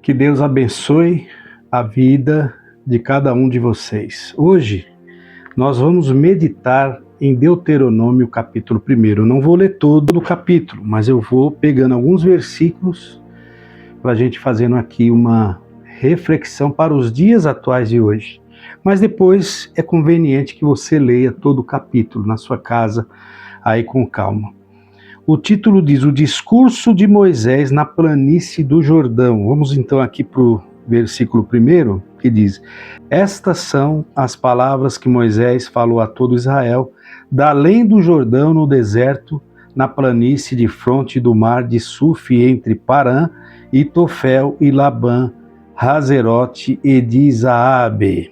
Que Deus abençoe a vida de cada um de vocês. Hoje nós vamos meditar em Deuteronômio capítulo 1. Eu não vou ler todo o capítulo, mas eu vou pegando alguns versículos para a gente fazendo aqui uma reflexão para os dias atuais de hoje. Mas depois é conveniente que você leia todo o capítulo na sua casa, aí com calma. O título diz: o discurso de Moisés na planície do Jordão. Vamos então aqui para o versículo 1, que diz: estas são as palavras que Moisés falou a todo Israel, da além do Jordão, no deserto, na planície de fronte do mar de Suf, entre Parã e Tofel e Labã, Hazerote e de Zaabe.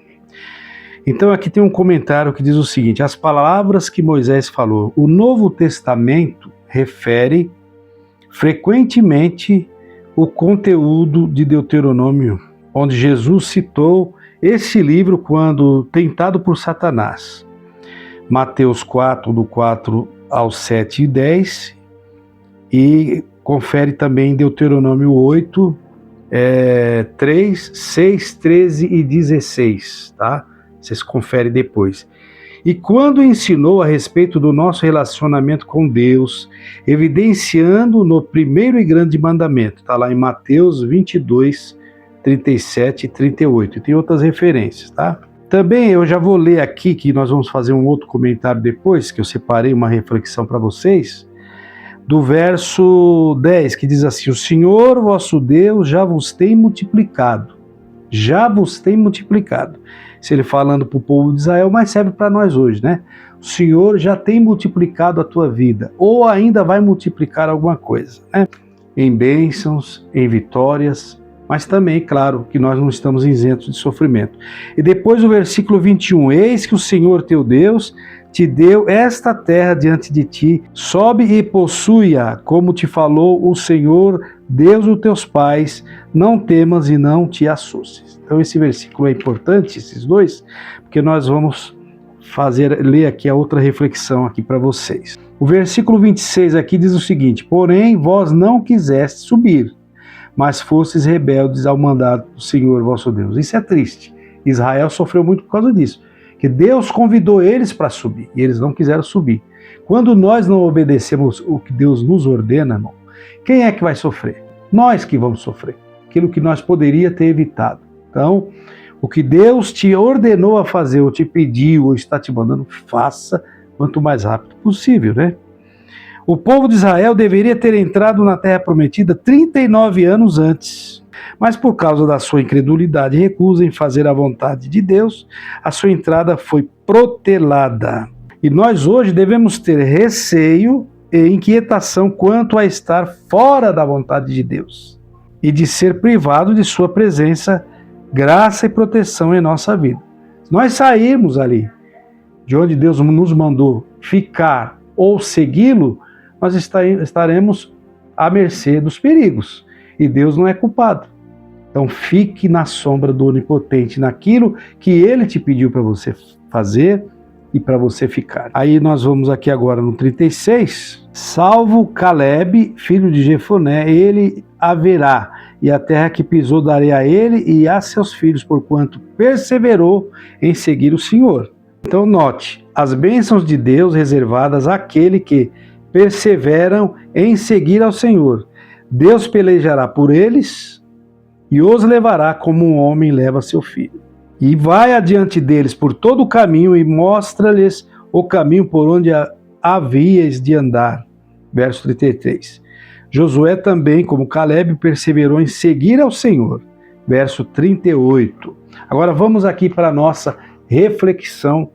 Então aqui tem um comentário que diz o seguinte: as palavras que Moisés falou. O Novo Testamento refere frequentemente o conteúdo de Deuteronômio, onde Jesus citou esse livro quando tentado por Satanás. Mateus 4, do 4 ao 7 e 10, e confere também Deuteronômio 8, 3, 6, 13 e 16, tá? Vocês conferem depois. E quando ensinou a respeito do nosso relacionamento com Deus, evidenciando no primeiro e grande mandamento, está lá em Mateus 22, 37 e 38, e tem outras referências, tá? Também eu já vou ler aqui, que nós vamos fazer um outro comentário depois, que eu separei uma reflexão para vocês, do verso 10, que diz assim: o Senhor vosso Deus já vos tem multiplicado. Já vos tem multiplicado. Se ele falando para o povo de Israel, mas serve para nós hoje, né? O Senhor já tem multiplicado a tua vida, ou ainda vai multiplicar alguma coisa, né? Em bênçãos, em vitórias, mas também, claro, que nós não estamos isentos de sofrimento. E depois o versículo 21, eis que o Senhor teu Deus te deu esta terra diante de ti, sobe e possui-a, como te falou o Senhor, Deus dos teus pais, não temas e não te assustes. Então esse versículo é importante, esses dois, porque nós vamos ler aqui a outra reflexão aqui para vocês. O versículo 26 aqui diz o seguinte: porém vós não quisestes subir, mas fostes rebeldes ao mandato do Senhor vosso Deus. Isso é triste. Israel sofreu muito por causa disso, que Deus convidou eles para subir, e eles não quiseram subir. Quando nós não obedecemos o que Deus nos ordena, irmão, quem é que vai sofrer? Nós que vamos sofrer. Aquilo que nós poderíamos ter evitado. Então, o que Deus te ordenou a fazer, ou te pediu, ou está te mandando, faça quanto mais rápido possível, né? O povo de Israel deveria ter entrado na Terra Prometida 39 anos antes, mas por causa da sua incredulidade e recusa em fazer a vontade de Deus, a sua entrada foi protelada. E nós hoje devemos ter receio e inquietação quanto a estar fora da vontade de Deus e de ser privado de sua presença, graça e proteção em nossa vida. Se nós sairmos ali de onde Deus nos mandou ficar ou segui-lo, nós estaremos à mercê dos perigos, e Deus não é culpado. Então fique na sombra do Onipotente, naquilo que Ele te pediu para você fazer e para você ficar. Aí nós vamos aqui agora no 36, salvo Caleb, filho de Jefoné, ele haverá, e a terra que pisou darei a ele e a seus filhos, porquanto perseverou em seguir o Senhor. Então note, as bênçãos de Deus reservadas àquele que perseveram em seguir ao Senhor. Deus pelejará por eles e os levará como um homem leva seu filho. E vai adiante deles por todo o caminho e mostra-lhes o caminho por onde havias de andar. Verso 33. Josué também, como Caleb, perseverou em seguir ao Senhor. Verso 38. Agora vamos aqui para a nossa reflexão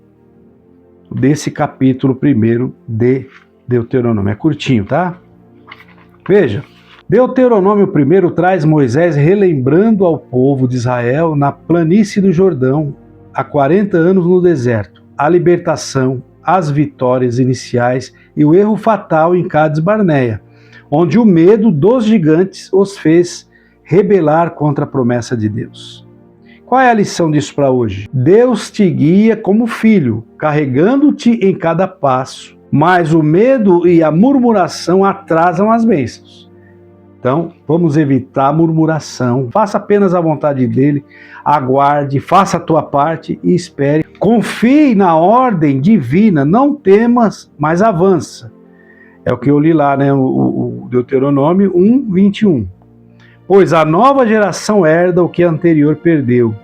desse capítulo 1 de Deuteronômio. É curtinho, tá? Veja, Deuteronômio 1 traz Moisés relembrando ao povo de Israel na planície do Jordão, há 40 anos no deserto, a libertação, as vitórias iniciais e o erro fatal em Cades Barneia, onde o medo dos gigantes os fez rebelar contra a promessa de Deus. Qual é a lição disso para hoje? Deus te guia como filho, carregando-te em cada passo, mas o medo e a murmuração atrasam as bênçãos. Então, vamos evitar a murmuração. Faça apenas a vontade dele, aguarde, faça a tua parte e espere. Confie na ordem divina, não temas, mas avança. É o que eu li lá, né? O Deuteronômio 1, 21. Pois a nova geração herda o que a anterior perdeu,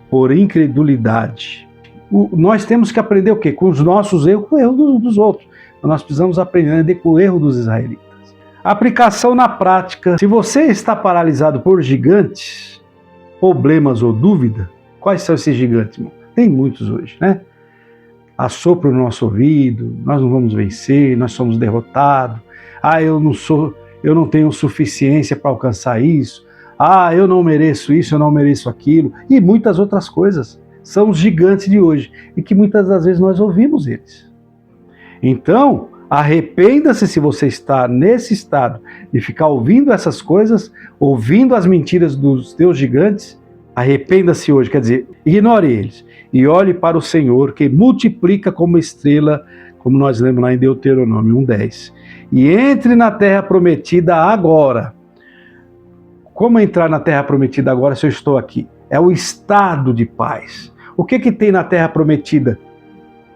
por incredulidade. Nós temos que aprender o quê? Com os nossos erros, com o erro dos outros. Nós precisamos aprender com o erro dos israelitas. Aplicação na prática. Se você está paralisado por gigantes, problemas ou dúvida, quais são esses gigantes, irmão? Tem muitos hoje, né? Assopra no nosso ouvido, nós não vamos vencer, nós somos derrotados. Eu não tenho suficiência para alcançar isso. Eu não mereço isso, eu não mereço aquilo. E muitas outras coisas. São os gigantes de hoje. E que muitas das vezes nós ouvimos eles. Então, arrependa-se se você está nesse estado de ficar ouvindo essas coisas, ouvindo as mentiras dos teus gigantes. Arrependa-se hoje, quer dizer, ignore eles e olhe para o Senhor que multiplica como estrela, como nós lemos lá em Deuteronômio 1:10. E entre na terra prometida agora. Como entrar na terra prometida agora se eu estou aqui? É o estado de paz. O que tem na terra prometida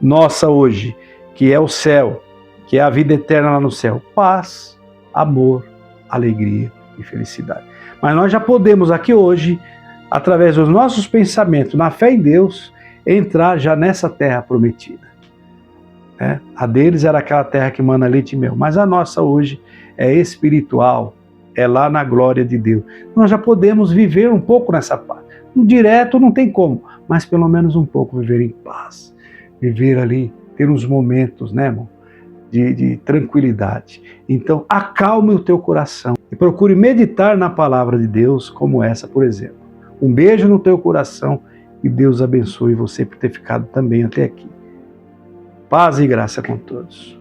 nossa hoje? Que é o céu, que é a vida eterna lá no céu. Paz, amor, alegria e felicidade. Mas nós já podemos aqui hoje, através dos nossos pensamentos, na fé em Deus, entrar já nessa terra prometida. A deles era aquela terra que mana leite e mel, mas a nossa hoje é espiritual, é lá na glória de Deus. Nós já podemos viver um pouco nessa paz. Direto não tem como, mas pelo menos um pouco viver em paz. Viver ali, ter uns momentos, né, irmão, de tranquilidade. Então, acalme o teu coração e procure meditar na palavra de Deus, como essa, por exemplo. Um beijo no teu coração e Deus abençoe você por ter ficado também até aqui. Paz e graça com todos.